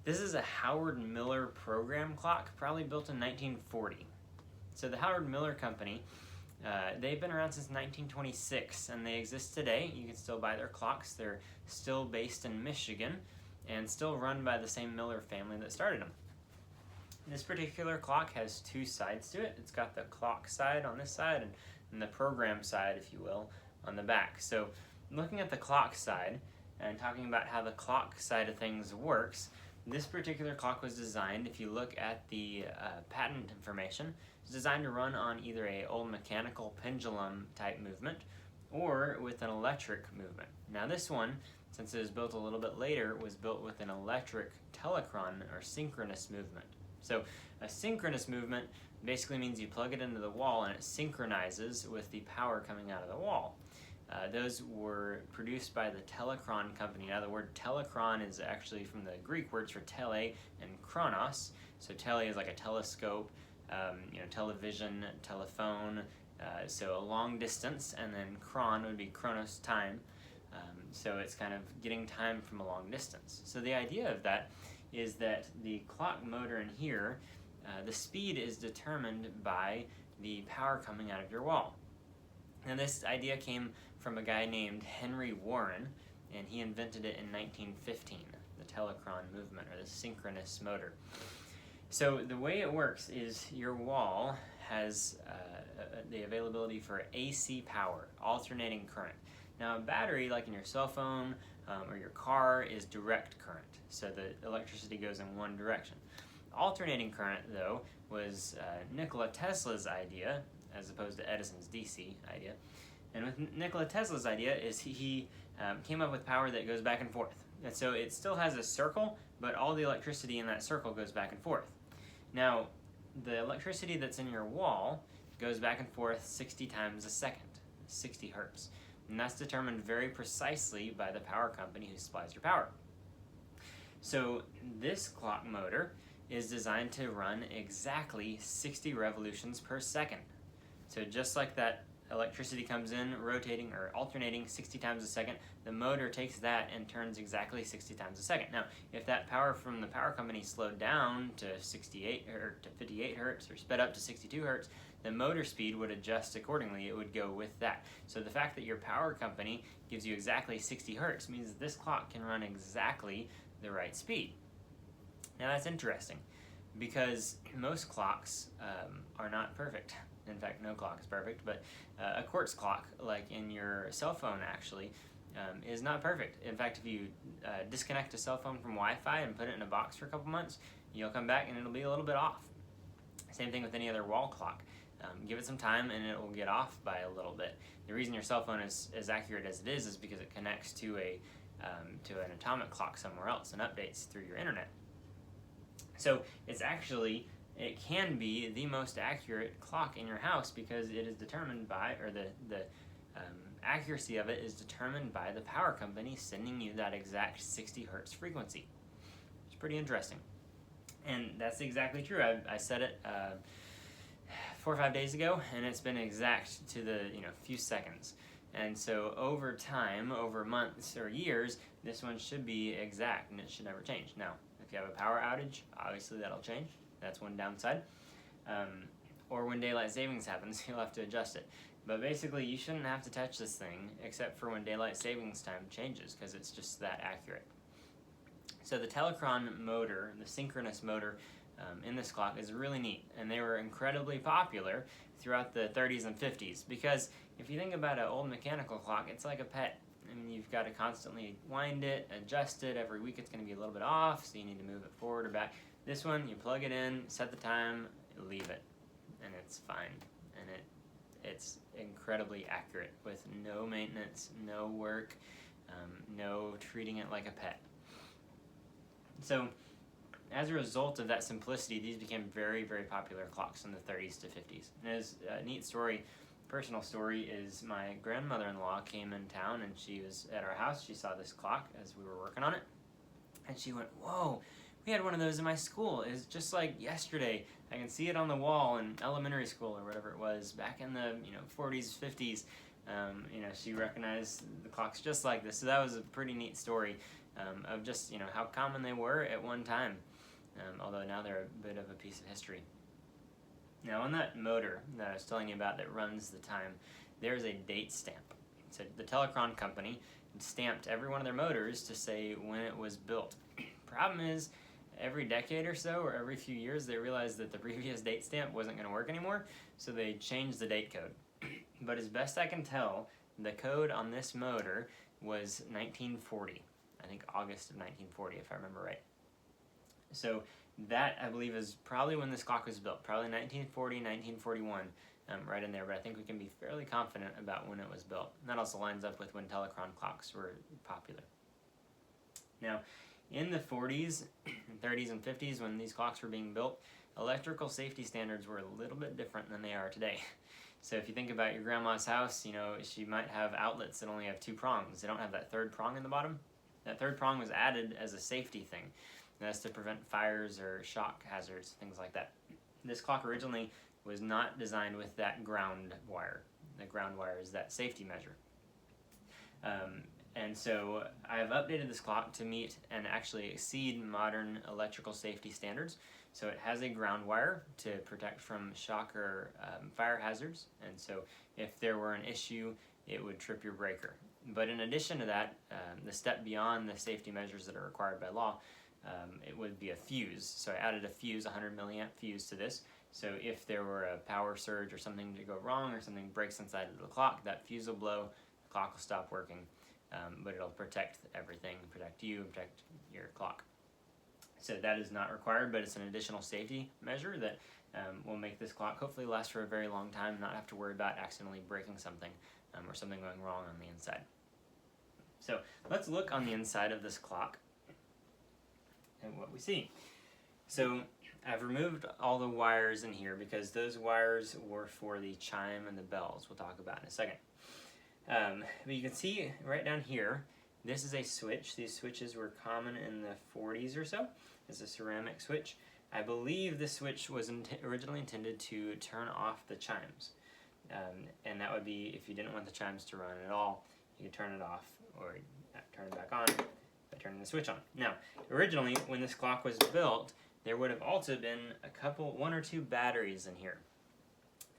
This is a Howard Miller program clock, probably built in 1940. So the Howard Miller Company, they've been around since 1926, and they exist today. You can still buy their clocks. They're still based in Michigan and still run by the same Miller family that started them. This particular clock has two sides to it. It's got the clock side on this side and the program side, if you will, on the back. So looking at the clock side and talking about how the clock side of things works, this particular clock was designed, if you look at the patent information, it's designed to run on either a old mechanical pendulum type movement or with an electric movement. Now this one, since it was built a little bit later, was built with an electric telechron or synchronous movement. So a synchronous movement basically means you plug it into the wall and it synchronizes with the power coming out of the wall. Those were produced by the Telechron company. Now the word telechron is actually from the Greek words for tele and chronos. So tele is like a telescope, television, telephone, so a long distance, and then chron would be chronos, time. So it's kind of getting time from a long distance. So the idea of that is that the clock motor in here, the speed is determined by the power coming out of your wall. Now this idea came from a guy named Henry Warren, and he invented it in 1915, the telechron movement, or the synchronous motor. So the way it works is your wall has the availability for AC power, alternating current. Now a battery, like in your cell phone or your car, is direct current, so the electricity goes in one direction. Alternating current, though, was Nikola Tesla's idea, as opposed to Edison's DC idea. And with Nikola Tesla's idea is he came up with power that goes back and forth. And so it still has a circle, but all the electricity in that circle goes back and forth. Now, the electricity that's in your wall goes back and forth 60 times a second, 60 hertz. And that's determined very precisely by the power company who supplies your power. So this clock motor is designed to run exactly 60 revolutions per second. So just like that electricity comes in rotating or alternating 60 times a second, the motor takes that and turns exactly 60 times a second. Now, if that power from the power company slowed down to 68 or to 58 hertz or sped up to 62 hertz, the motor speed would adjust accordingly. It would go with that. So the fact that your power company gives you exactly 60 hertz means that this clock can run exactly the right speed. Now that's interesting because most clocks are not perfect. In fact, no clock is perfect, but a quartz clock, like in your cell phone actually, is not perfect. In fact, if you disconnect a cell phone from Wi-Fi and put it in a box for a couple months, you'll come back and it'll be a little bit off. Same thing with any other wall clock. Give it some time and it will get off by a little bit. The reason your cell phone is as accurate as it is because it connects to an atomic clock somewhere else and updates through your internet. So it can be the most accurate clock in your house because it is determined by, or the accuracy of it is determined by the power company sending you that exact 60 hertz frequency. It's pretty interesting. And that's exactly true. I said it 4 or 5 days ago, and it's been exact to the few seconds. And so over time, over months or years, this one should be exact and it should never change. Now, if you have a power outage, obviously that'll change. That's one downside. Or when daylight savings happens, you'll have to adjust it. But basically, you shouldn't have to touch this thing except for when daylight savings time changes because it's just that accurate. So the Telechron motor, the synchronous motor in this clock is really neat, and they were incredibly popular throughout the 30s and 50s because if you think about an old mechanical clock, it's like a pet. I mean, you've got to constantly wind it, adjust it. Every week it's going to be a little bit off, so you need to move it forward or back. This one, you plug it in, set the time, leave it, and it's fine. And it's incredibly accurate with no maintenance, no work, no treating it like a pet. So as a result of that simplicity, these became very, very popular clocks in the 30s to 50s. And as a neat story, personal story, is my grandmother-in-law came in town and she was at our house. She saw this clock as we were working on it, and she went, "Whoa, we had one of those in my school. It's just like yesterday. I can see it on the wall in elementary school," or whatever it was, back in the 40s, 50s. She recognized the clocks just like this. So that was a pretty neat story. of just how common they were at one time, although now they're a bit of a piece of history. Now on that motor that I was telling you about that runs the time, there's a date stamp. So the Telechron company stamped every one of their motors to say when it was built. Problem is, every decade or so, or every few years, they realized that the previous date stamp wasn't going to work anymore, so they changed the date code. But as best I can tell, the code on this motor was 1940. I think August of 1940, if I remember right. So that, I believe, is probably when this clock was built, probably 1940, 1941, right in there, but I think we can be fairly confident about when it was built. And that also lines up with when Telechron clocks were popular. Now, in the 40s, 30s, and 50s, when these clocks were being built, electrical safety standards were a little bit different than they are today. So if you think about your grandma's house, she might have outlets that only have 2 prongs. They don't have that third prong in the bottom. That third prong was added as a safety thing. And that's to prevent fires or shock hazards, things like that. This clock originally was not designed with that ground wire. The ground wire is that safety measure. And so I've updated this clock to meet and actually exceed modern electrical safety standards. So it has a ground wire to protect from shock or fire hazards. And so if there were an issue, it would trip your breaker. But in addition to that, the step beyond the safety measures that are required by law, it would be a fuse. So I added a fuse, 100 milliamp fuse to this. So if there were a power surge or something to go wrong or something breaks inside of the clock, that fuse will blow, the clock will stop working. But it'll protect everything, protect you, protect your clock. So that is not required, but it's an additional safety measure that will make this clock hopefully last for a very long time, not have to worry about accidentally breaking something or something going wrong on the inside. So let's look on the inside of this clock and what we see. So I've removed all the wires in here because those wires were for the chime and the bells we'll talk about in a second. But you can see right down here, this is a switch. These switches were common in the 40s or so. It's a ceramic switch. I believe this switch was originally intended to turn off the chimes. And that would be if you didn't want the chimes to run at all, you could turn it off or turn it back on by turning the switch on. Now, originally, when this clock was built, there would have also been one or two batteries in here.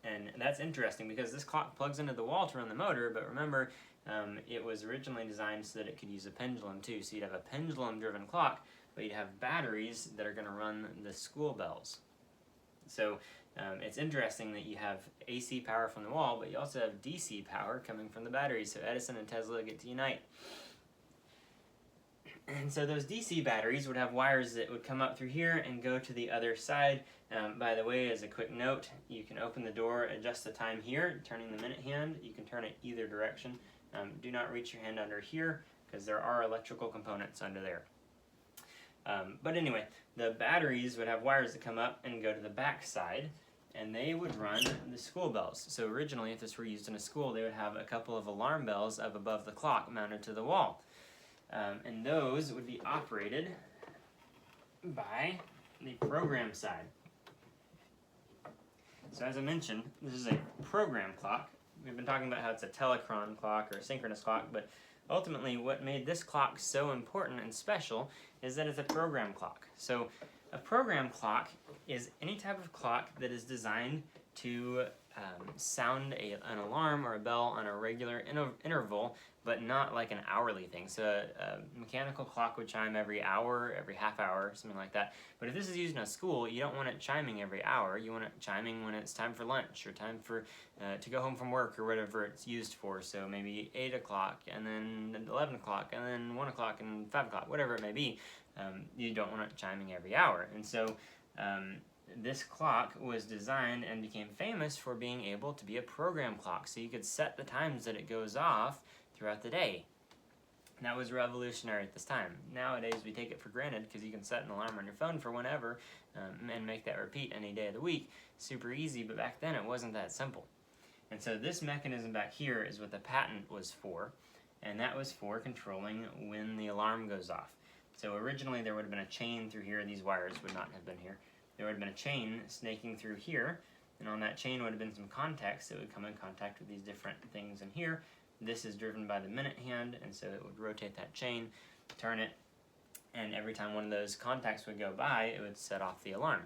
And that's interesting because this clock plugs into the wall to run the motor, but remember, it was originally designed so that it could use a pendulum too. So you'd have a pendulum-driven clock, but you'd have batteries that are going to run the school bells. So it's interesting that you have AC power from the wall, but you also have DC power coming from the batteries, so Edison and Tesla get to unite. And so those DC batteries would have wires that would come up through here and go to the other side. By the way, as a quick note, you can open the door, adjust the time here, turning the minute hand. You can turn it either direction. Do not reach your hand under here because there are electrical components under there. But anyway, the batteries would have wires that come up and go to the back side, and they would run the school bells. So originally, if this were used in a school, they would have a couple of alarm bells up above the clock mounted to the wall. And those would be operated by the program side. So as I mentioned, this is a program clock. We've been talking about how it's a Telechron clock or a synchronous clock, but ultimately what made this clock so important and special is that it's a program clock. So a program clock is any type of clock that is designed to sound an alarm or a bell on a regular interval, but not like an hourly thing. So a mechanical clock would chime every hour, every half hour, something like that. But if this is used in a school, you don't want it chiming every hour. You want it chiming when it's time for lunch or time for to go home from work or whatever it's used for. So maybe 8 o'clock and then 11 o'clock and then 1 o'clock and 5 o'clock, whatever it may be. You don't want it chiming every hour. And so this clock was designed and became famous for being able to be a program clock. So you could set the times that it goes off throughout the day. And that was revolutionary at this time. Nowadays we take it for granted because you can set an alarm on your phone for whenever and make that repeat any day of the week. Super easy, but back then it wasn't that simple. And so this mechanism back here is what the patent was for, and that was for controlling when the alarm goes off. So originally there would have been a chain through here. These wires would not have been here. There would have been a chain snaking through here, and on that chain would have been some contacts that would come in contact with these different things in here. This is driven by the minute hand, and so it would rotate that chain. turn it, and every time one of those contacts would go by, it would set off the alarm.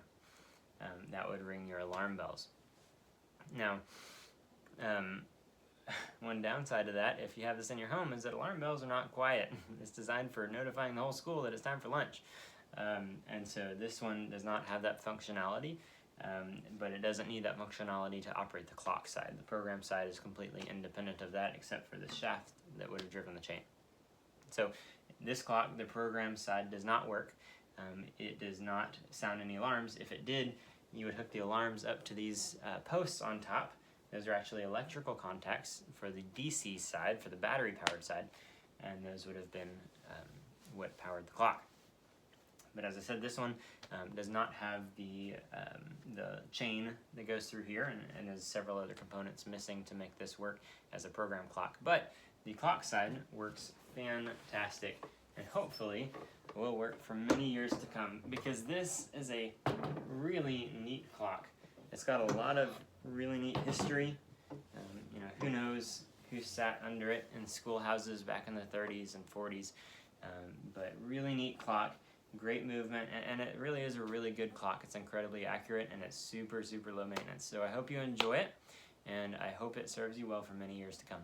That would ring your alarm bells. Now, one downside to that, if you have this in your home, is that alarm bells are not quiet. It's designed for notifying the whole school that it's time for lunch. And so this one does not have that functionality, but it doesn't need that functionality to operate the clock side. The program side is completely independent of that, except for the shaft that would have driven the chain. So this clock, the program side, does not work. It does not sound any alarms. If it did, you would hook the alarms up to these posts on top. Those are actually electrical contacts for the DC side, for the battery-powered side, and those would have been what powered the clock. But as I said, this one does not have the chain that goes through here, and there's several other components missing to make this work as a program clock. But the clock side works fantastic, and hopefully will work for many years to come, because this is a really neat clock. It's got a lot of really neat history. You know, who knows who sat under it in schoolhouses back in the 30s and 40s, but really neat clock, great movement, and it really is a really good clock. It's incredibly accurate, and it's super, super low maintenance. So I hope you enjoy it, and I hope it serves you well for many years to come.